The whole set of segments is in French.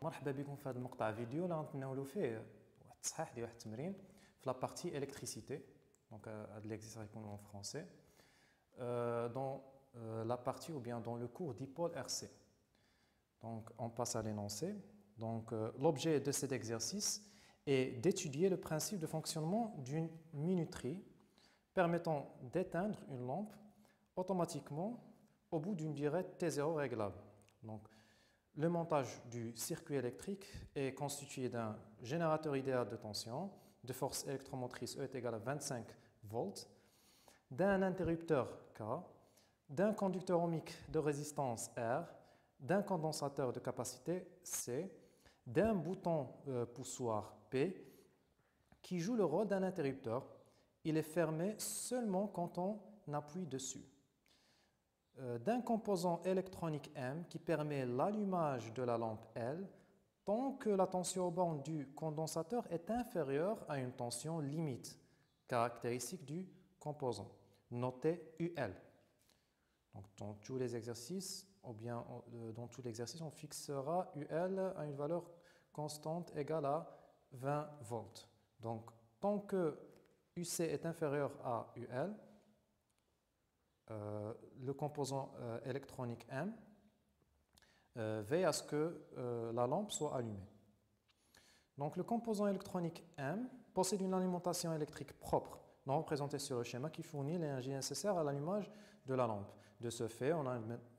مرحبا بكم في هذا المقطع فيديو اللي غنتناولوا فيه واحد التصحيح ديال واحد التمرين في لا بارتي الكتريسيتي. دونك هذا ليكزيرسيس غيكون en français dans la partie ou bien dans le cours dipôle RC. Donc on passe à l'énoncé. Donc l'objet de cet exercice est d'étudier le principe de fonctionnement d'une minuterie permettant d'éteindre une lampe automatiquement au bout d'une durée T0 réglable. Donc, le montage du circuit électrique est constitué d'un générateur idéal de tension, de force électromotrice E est égal à 25 volts, d'un interrupteur K, d'un conducteur ohmique de résistance R, d'un condensateur de capacité C, d'un bouton poussoir P qui joue le rôle d'un interrupteur. Il est fermé seulement quand on appuie dessus. D'un composant électronique M qui permet l'allumage de la lampe L tant que la tension aux bornes du condensateur est inférieure à une tension limite caractéristique du composant, notée UL. Donc, dans tous les exercices, ou bien dans tout l'exercice, on fixera UL à une valeur constante égale à 20 volts. Donc, tant que UC est inférieur à UL, le composant électronique M veille à ce que la lampe soit allumée. Donc, le composant électronique M possède une alimentation électrique propre, non représentée sur le schéma, qui fournit l'énergie nécessaire à l'allumage de la lampe. De ce fait, on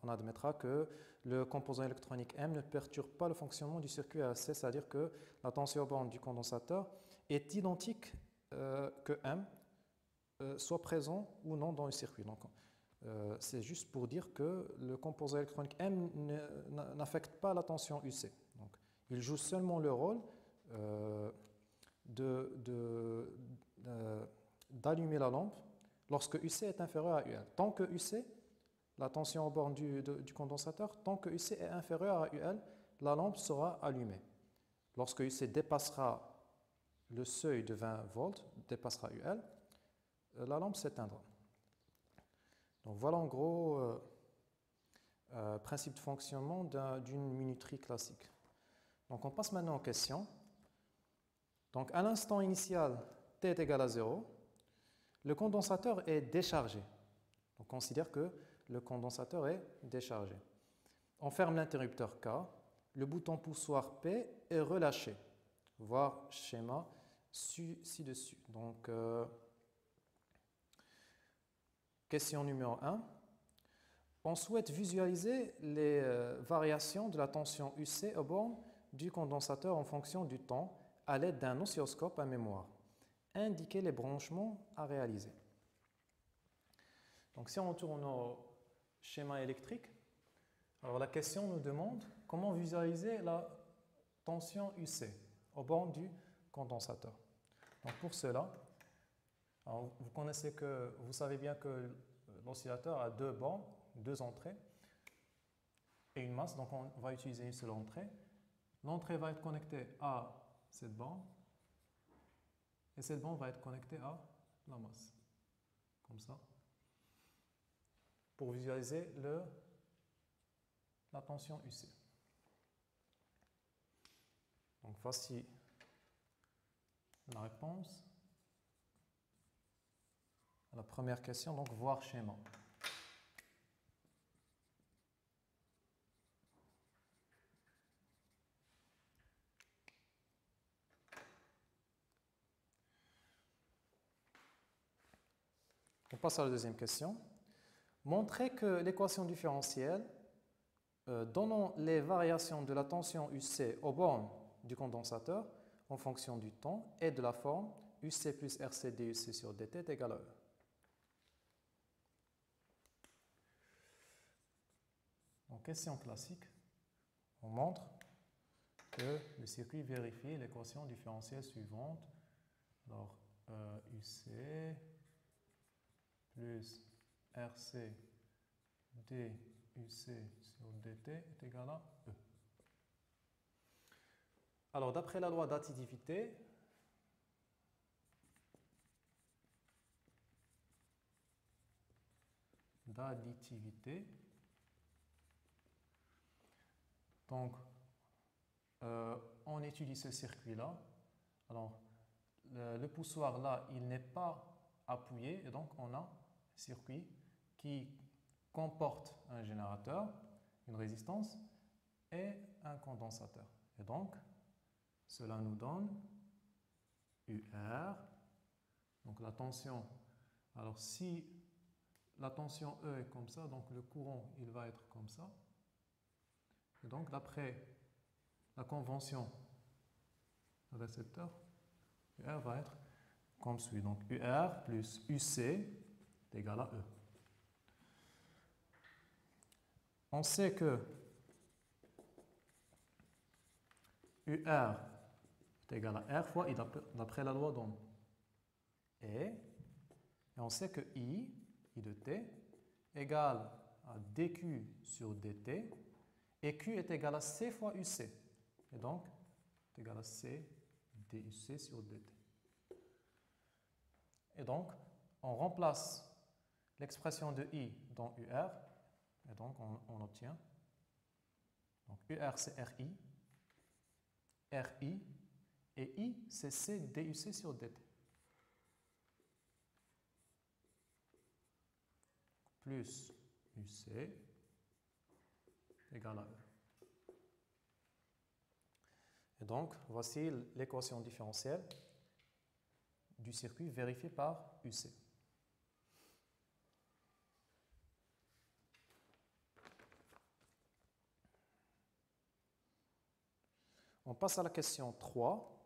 admettra que le composant électronique M ne perturbe pas le fonctionnement du circuit AC, c'est-à-dire que la tension aux bornes du condensateur est identique que M soit présent ou non dans le circuit. Donc, c'est juste pour dire que le composant électronique M n'affecte pas la tension UC. Donc, il joue seulement le rôle d'allumer la lampe lorsque UC est inférieur à UL. Tant que UC, la tension aux bornes du condensateur, tant que UC est inférieur à UL, la lampe sera allumée. Lorsque UC dépassera le seuil de 20 volts, dépassera UL, la lampe s'éteindra. Donc voilà en gros principe de fonctionnement d'une minuterie classique. Donc on passe maintenant aux questions. Donc à l'instant initial, T est égal à 0, le condensateur est déchargé. Donc on considère que le condensateur est déchargé. On ferme l'interrupteur K, le bouton poussoir P est relâché. Voir schéma ci-dessus. Donc question numéro 1. On souhaite visualiser les variations de la tension UC aux bornes du condensateur en fonction du temps à l'aide d'un oscilloscope à mémoire. Indiquer les branchements à réaliser. Donc si on retourne au schéma électrique, alors la question nous demande comment visualiser la tension UC aux bornes du condensateur. Donc pour cela, alors, vous savez bien que l'oscillateur a deux bornes, deux entrées et une masse, donc on va utiliser une seule entrée. L'entrée va être connectée à cette borne et cette borne va être connectée à la masse, comme ça, pour visualiser la tension UC. Donc voici la réponse à la première question, donc voir schéma. On passe à la deuxième question. Montrer que l'équation différentielle donnant les variations de la tension UC aux bornes du condensateur en fonction du temps est de la forme UC plus RC DUC sur DT est égal à E. Donc, question classique, on montre que le circuit vérifie l'équation différentielle suivante. Alors, UC plus RC DUC sur DT est égal à E. Alors, d'après la loi d'additivité, donc on étudie ce circuit-là. Alors, le poussoir là, il n'est pas appuyé, et donc on a un circuit qui comporte un générateur, une résistance et un condensateur. Et donc, cela nous donne UR. Donc la tension, alors si la tension E est comme ça, donc le courant il va être comme ça. Et donc d'après la convention récepteur, UR va être comme suit. Donc UR plus UC est égal à E. On sait que UR est égal à R fois I d'après la loi d'Ohm. Et on sait que I de T égale à dQ sur dt, et Q est égal à C fois UC. Et donc, c'est égal à C DUC sur dt. Et donc, on remplace l'expression de I dans UR, et donc on obtient, donc UR c'est RI, RI, et I c'est C DUC sur dt. Plus UC égale à E. Et donc, voici l'équation différentielle du circuit vérifié par UC. On passe à la question 3,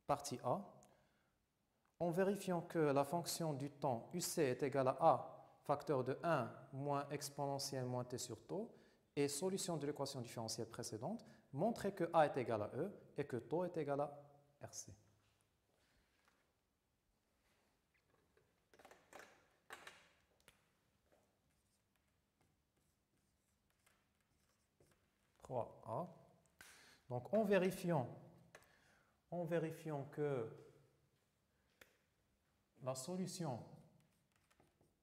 partie A. En vérifiant que la fonction du temps UC est égale à A, facteur de 1 moins exponentielle moins t sur tau, et solution de l'équation différentielle précédente, montrez que A est égal à E et que tau est égal à RC. A. Donc en vérifiant que la solution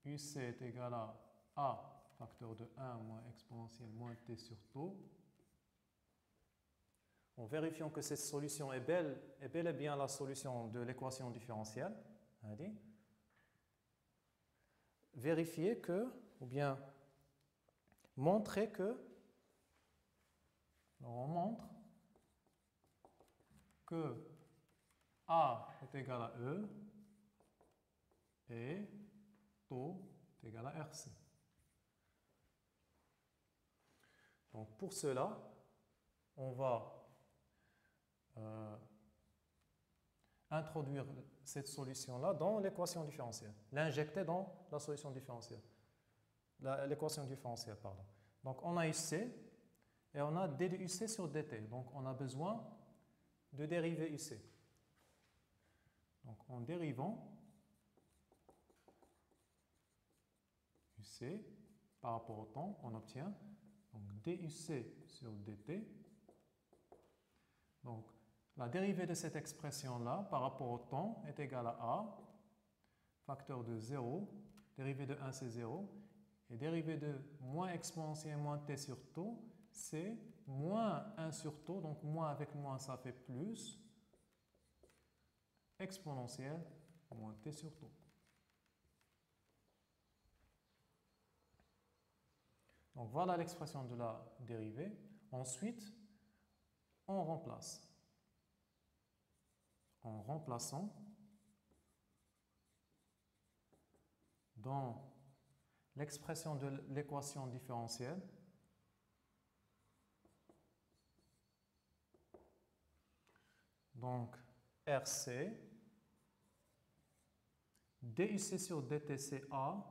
UC est égale à A facteur de 1 moins exponentielle moins t sur tau, en vérifiant que cette solution est bel et bien la solution de l'équation différentielle, allez, vérifier que, ou bien montrer que, alors on montre que A est égal à E et tau est égal à RC. Donc pour cela, on va introduire cette solution-là dans l'équation différentielle, l'injecter dans la solution différentielle, l'équation différentielle, pardon. Donc on a UC et on a d de UC sur dt, donc on a besoin de dériver UC. Donc en dérivant UC par rapport au temps, on obtient donc DUC sur dt. Donc la dérivée de cette expression-là par rapport au temps est égale à A, facteur de 0, dérivée de 1 c'est 0, et dérivée de moins exponentielle moins t sur tau, c'est moins 1 sur tau, donc moins avec moins ça fait plus, exponentielle moins t sur tau. Donc voilà l'expression de la dérivée. Ensuite, on remplace. En remplaçant dans l'expression de l'équation différentielle, donc RC, DUC sur dt c'est A,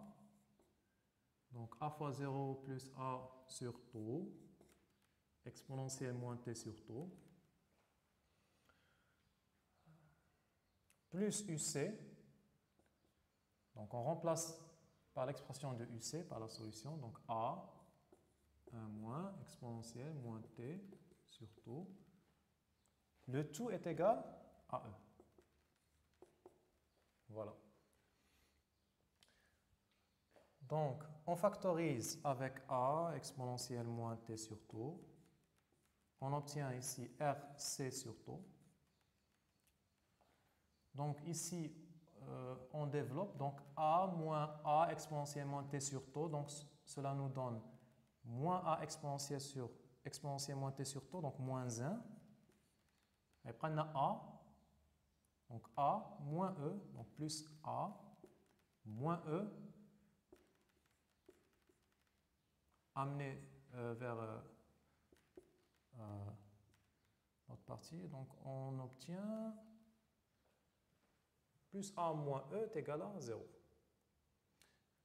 donc A fois 0 plus A sur tau, exponentielle moins t sur tau, plus UC, donc on remplace par l'expression de UC, par la solution, donc A, 1 moins, exponentielle moins t sur tau. Le tout est égal à E. Voilà. Donc, on factorise avec A, exponentielle moins t sur tau. on obtient ici RC sur taux. Donc ici, on développe donc A moins A exponentiellement T sur taux. Donc cela nous donne moins A exponentielle moins T sur taux, donc moins 1. Et après, on a A. Donc A moins E, donc plus A moins E, amené vers notre partie. Donc on obtient plus A moins E est égal à 0.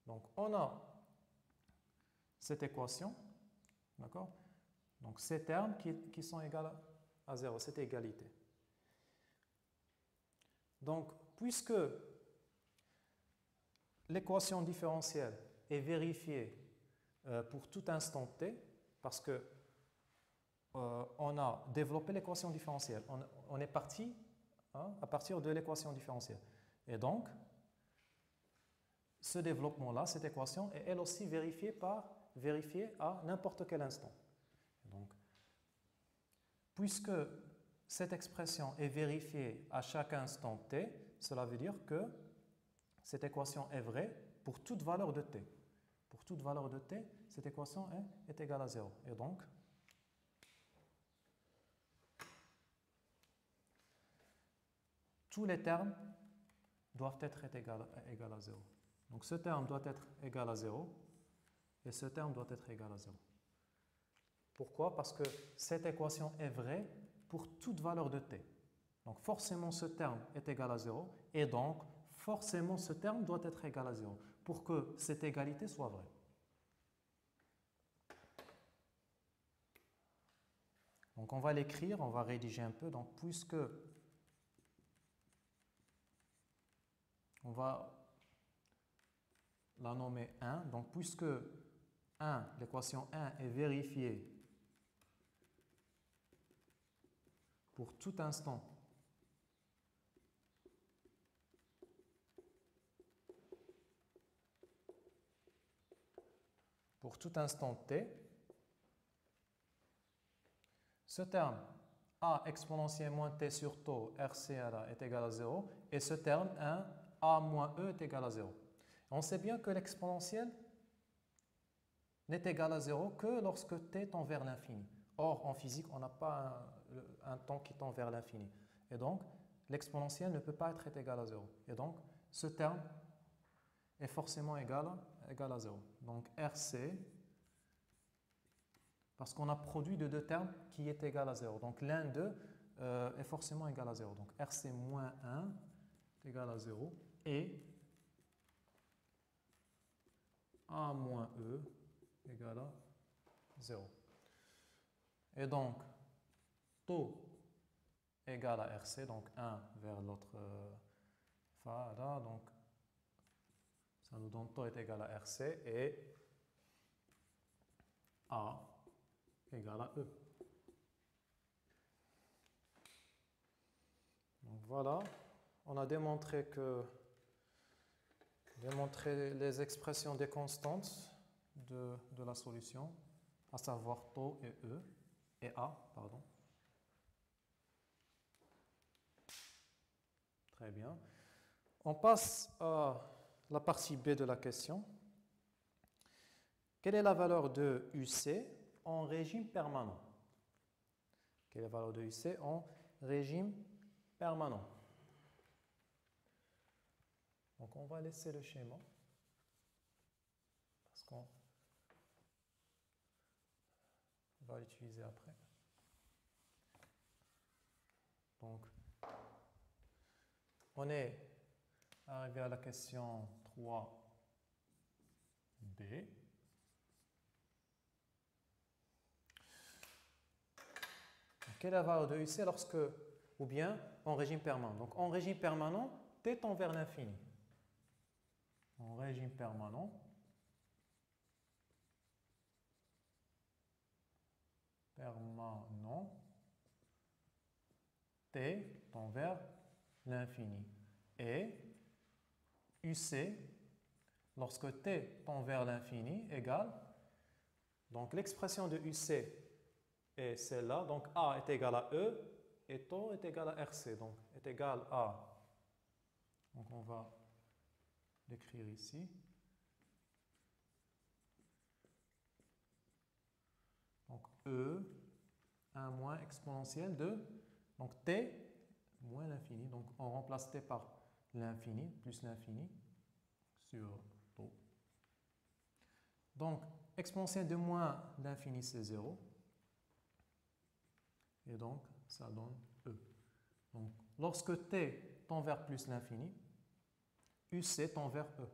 Donc on a cette équation, d'accord? Donc ces termes qui sont égaux à 0, cette égalité. Donc puisque l'équation différentielle est vérifiée pour tout instant t, parce que on a développé l'équation différentielle, on est parti à partir de l'équation différentielle. Et donc, ce développement-là, cette équation, est elle aussi vérifiée à n'importe quel instant. Donc, puisque cette expression est vérifiée à chaque instant t, cela veut dire que cette équation est vraie pour toute valeur de t. Pour toute valeur de t, cette équation est égale à 0. Et donc, tous les termes doivent être égal à 0. Donc ce terme doit être égal à 0 et ce terme doit être égal à 0. Pourquoi? Parce que cette équation est vraie pour toute valeur de t. Donc forcément ce terme est égal à 0 et donc forcément ce terme doit être égal à 0 pour que cette égalité soit vraie. Donc on va l'écrire, on va rédiger un peu. Donc puisque on va la nommer 1. Donc, puisque 1, l'équation 1 est vérifiée pour tout instant t, ce terme A exponentielle moins t sur taux RCA est égal à 0 et ce terme 1 A moins E est égal à 0. On sait bien que l'exponentielle n'est égal à 0 que lorsque t tend vers l'infini. Or, en physique, on n'a pas un temps qui tend vers l'infini. Et donc, l'exponentielle ne peut pas être égal à 0. Et donc, ce terme est forcément égal à 0. Donc, RC, parce qu'on a produit de deux termes qui est égal à 0. Donc, l'un d'eux est forcément égal à 0. Donc, RC moins 1 est égal à 0. Et A moins E égale à 0. Et donc, taux égale à RC, donc 1 vers l'autre là, donc ça nous donne taux est égal à RC et A égale à E. Donc voilà, on a démontré les expressions des constantes de la solution, à savoir taux et E, et A, pardon. Très bien. On passe à la partie B de la question. Quelle est la valeur de UC en régime permanent? Quelle est la valeur de UC en régime permanent? Donc on va laisser le schéma parce qu'on va l'utiliser après. Donc on est arrivé à la question 3B. Quelle est la valeur de UC lorsque, ou bien en régime permanent? Donc en régime permanent, t tend vers l'infini. En régime permanent, t tend vers l'infini. Et UC, lorsque t tend vers l'infini, égale, donc l'expression de UC et celle-là. Donc A est égal à E et taux est égal à RC. Donc est égal à, donc on va l'écrire ici. Donc E, 1 moins exponentielle de, donc T moins l'infini. Donc on remplace T par l'infini, plus l'infini sur taux. Donc exponentielle de moins l'infini c'est 0. Et donc ça donne E. Donc lorsque T tend vers plus l'infini, UC tend vers E.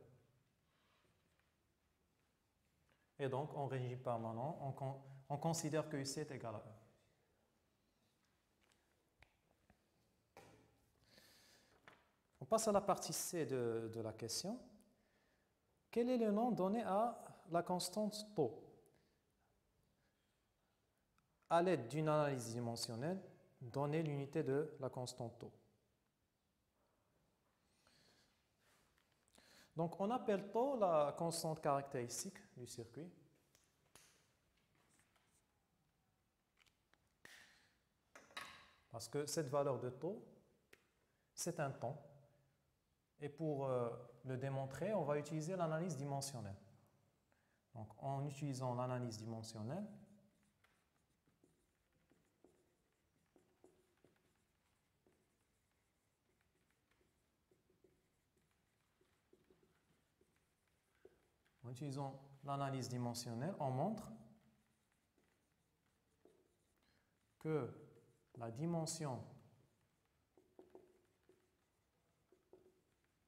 Et donc en régime permanent, on considère que UC est égal à E. On passe à la partie C de la question. Quel est le nom donné à la constante taux? À l'aide d'une analyse dimensionnelle, donnez l'unité de la constante taux. Donc on appelle taux la constante caractéristique du circuit. Parce que cette valeur de taux, c'est un temps. Et pour le démontrer, on va utiliser l'analyse dimensionnelle. Donc en utilisant l'analyse dimensionnelle, on montre que la dimension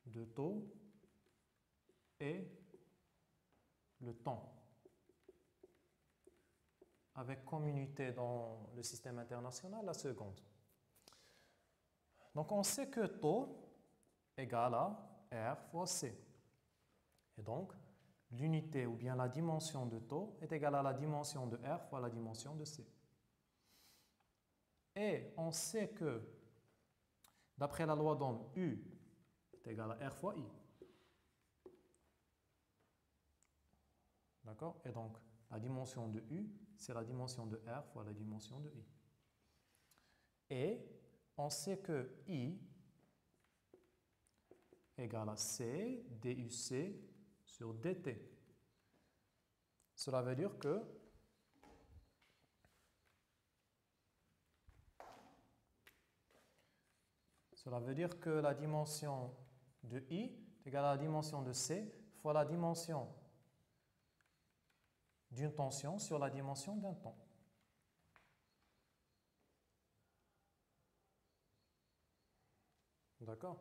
de taux est le temps, avec comme unité dans le système international la seconde. Donc on sait que taux égale à R fois C. Et donc l'unité ou bien la dimension de taux est égale à la dimension de R fois la dimension de C. Et on sait que d'après la loi d'Ohm, U est égal à R fois I. D'accord? Et donc, la dimension de U, c'est la dimension de R fois la dimension de I. Et on sait que I égale à C DUC sur DT. Cela veut dire que la dimension de I est égale à la dimension de C fois la dimension d'une tension sur la dimension d'un temps. D'accord?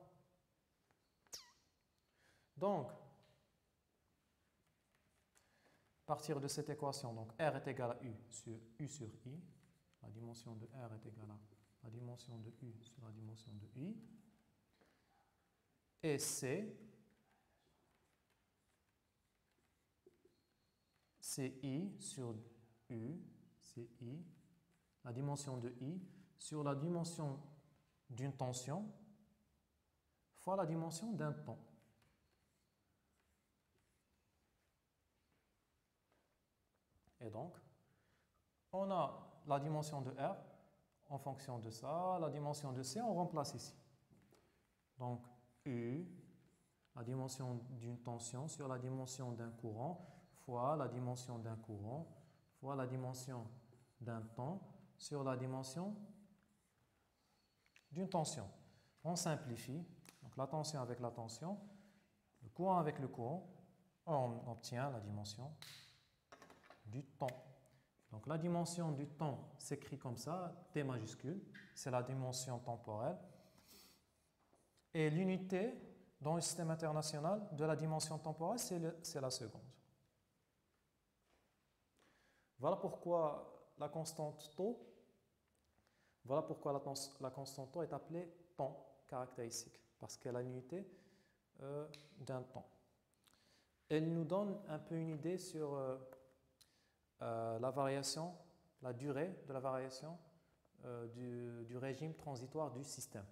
Donc, à partir de cette équation, donc R est égal à U sur I, la dimension de R est égale à la dimension de U sur la dimension de I, et C, c'est I sur U, c'est I, la dimension de I sur la dimension d'une tension fois la dimension d'un temps. Et donc, on a la dimension de R en fonction de ça, la dimension de C, on remplace ici. Donc, U, la dimension d'une tension sur la dimension d'un courant, fois la dimension d'un courant, fois la dimension d'un temps, sur la dimension d'une tension. On simplifie, donc la tension avec la tension, le courant avec le courant, on obtient la dimension du temps. Donc la dimension du temps s'écrit comme ça, T majuscule, c'est la dimension temporelle. Et l'unité dans le système international de la dimension temporelle, c'est la seconde. Voilà pourquoi la constante taux, est appelée temps caractéristique, parce qu'elle a l'unité d'un temps. Elle nous donne un peu une idée sur la variation, la durée de la variation du régime transitoire du système.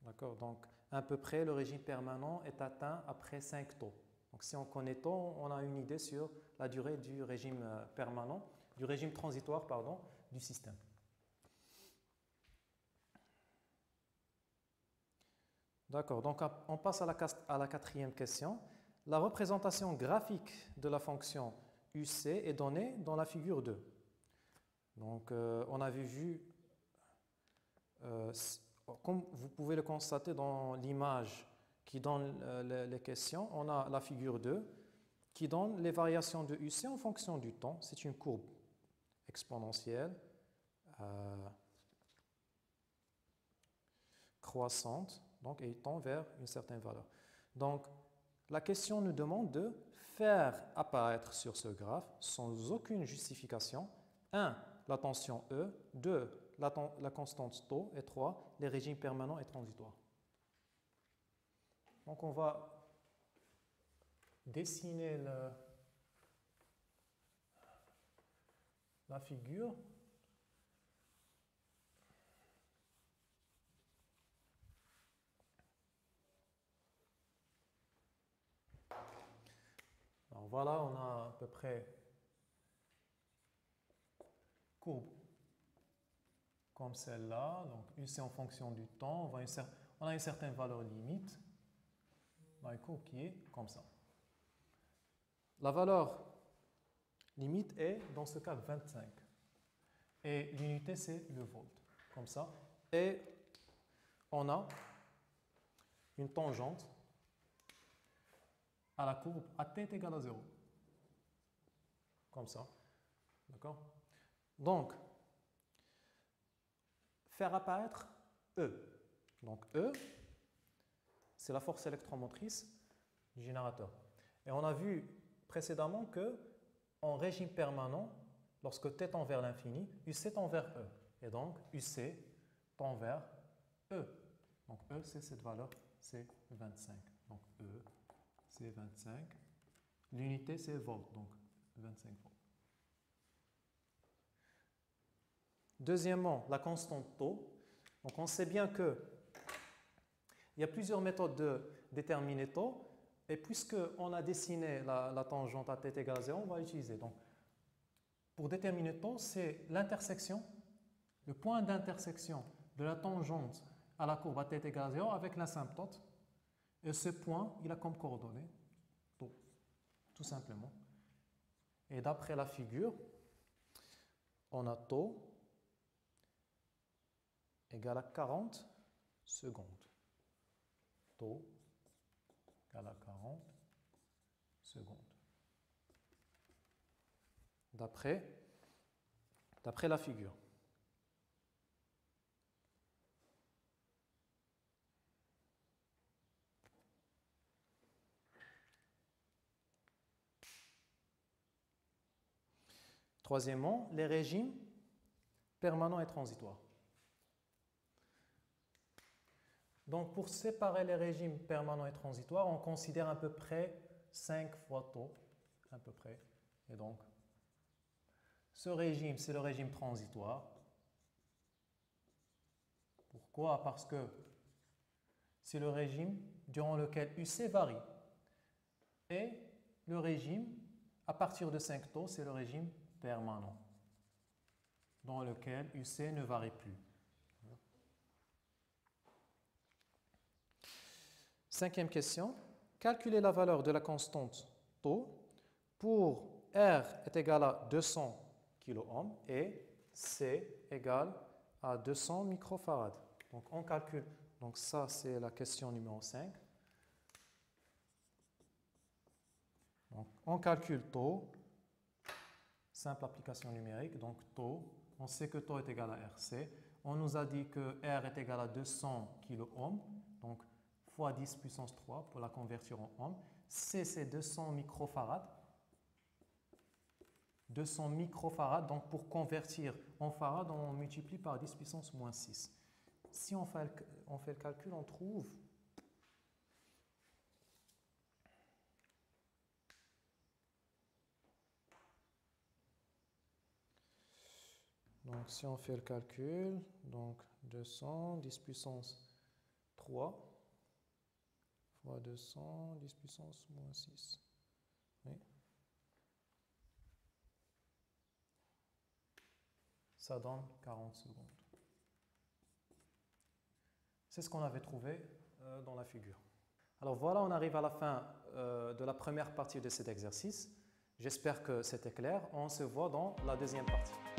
D'accord? Donc, à peu près, le régime permanent est atteint après 5 taux. Donc, si on connaît taux, on a une idée sur la durée du régime permanent. du régime transitoire pardon, du système. D'accord, donc on passe à la quatrième question. La représentation graphique de la fonction UC est donnée dans la figure 2. Donc on avait vu, comme vous pouvez le constater dans l'image qui donne les questions, on a la figure 2 qui donne les variations de UC en fonction du temps. C'est une courbe exponentielle croissante, donc et tend vers une certaine valeur. Donc, la question nous demande de faire apparaître sur ce graphe, sans aucune justification, 1. La tension E, 2. La constante taux, et 3. Les régimes permanents et transitoires. Donc, on va dessiner la figure. Alors voilà, on a à peu près courbe comme celle-là. Donc UC en fonction du temps, on a une certaine valeur limite. On a une courbe qui est comme ça. La valeur limite est, dans ce cas, 25. Et l'unité, c'est le volt, comme ça. Et on a une tangente à la courbe à t est égal à 0. Comme ça. D'accord? Donc, faire apparaître E. Donc E, c'est la force électromotrice du générateur. Et on a vu précédemment que en régime permanent, lorsque t tend vers l'infini, UC tend vers E. Et donc, UC tend vers E. Donc E, c'est cette valeur, c'est 25. Donc E, c'est 25. L'unité, c'est volt, donc 25 volts. Deuxièmement, la constante taux. Donc on sait bien qu'il y a plusieurs méthodes de déterminer taux. Et puisqu'on a dessiné la tangente à t est égal à 0, on va l'utiliser. Donc, pour déterminer taux, c'est l'intersection, le point d'intersection de la tangente à la courbe à t est égal à 0 avec l'asymptote. Et ce point, il a comme coordonnée taux, tout simplement. Et d'après la figure, on a taux égale à 40 secondes. Taux égale à 40 secondes. D'après la figure. Troisièmement, les régimes permanents et transitoires. Donc, pour séparer les régimes permanents et transitoires, on considère à peu près 5 fois taux, à peu près. Et donc, ce régime, c'est le régime transitoire. Pourquoi? Parce que c'est le régime durant lequel UC varie. Et le régime, à partir de 5 taux, c'est le régime permanent, dans lequel UC ne varie plus. Cinquième question. Calculez la valeur de la constante taux pour R est égal à 200 kΩ et C égale à 200 microfarads. Donc on calcule. Donc ça, c'est la question numéro 5. Donc on calcule taux. Simple application numérique. Donc taux, on sait que taux est égal à RC. On nous a dit que R est égal à 200 kΩ. Donc fois 10 puissance 3 pour la convertir en ohm. C, c'est 200 microfarads. 200 microfarads, donc pour convertir en farad, on multiplie par 10 puissance moins 6. Si on fait le calcul, on trouve donc si on fait le calcul, donc 200, 10 puissance 3 fois 200, 10 puissance moins 6. Oui. Ça donne 40 secondes. C'est ce qu'on avait trouvé dans la figure. Alors voilà, on arrive à la fin de la première partie de cet exercice. J'espère que c'était clair. On se voit dans la deuxième partie.